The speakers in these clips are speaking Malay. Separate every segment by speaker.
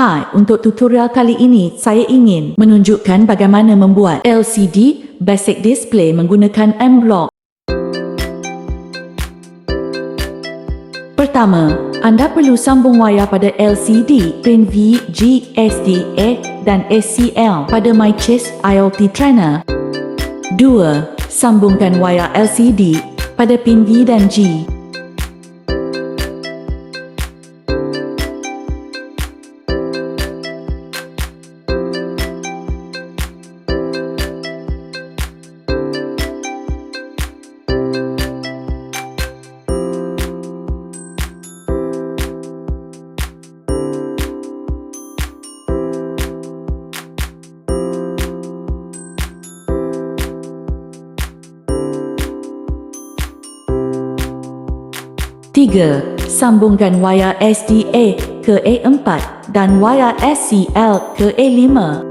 Speaker 1: Hai, untuk tutorial kali ini saya ingin menunjukkan bagaimana membuat LCD Basic Display menggunakan mBlock. Pertama, anda perlu sambung wayar pada LCD, pin V, G, SDA dan SCL pada Mycest Iot Kit. 2. Sambungkan wayar LCD pada pin V dan G. 3. Sambungkan wayar SDA ke A4 dan wayar SCL ke A5.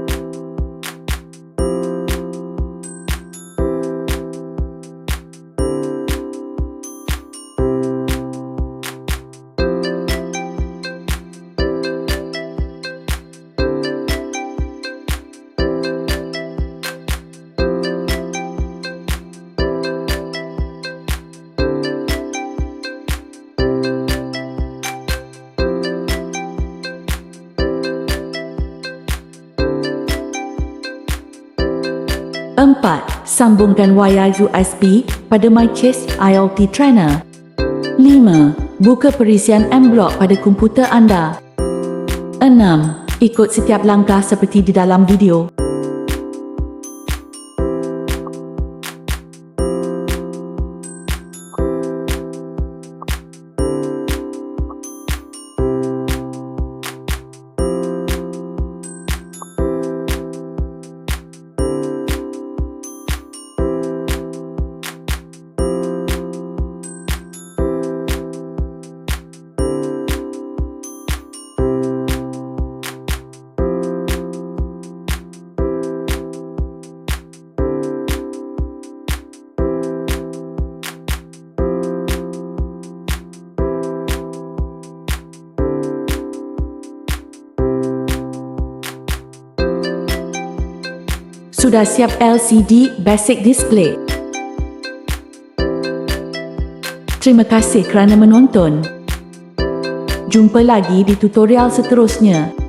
Speaker 1: 4. Sambungkan wayar USB pada Mycest Iot Kit. 5. Buka perisian mBlock pada komputer anda. 6. Ikut setiap langkah seperti di dalam video. Sudah siap LCD Basic Display. Terima kasih kerana menonton. Jumpa lagi di tutorial seterusnya.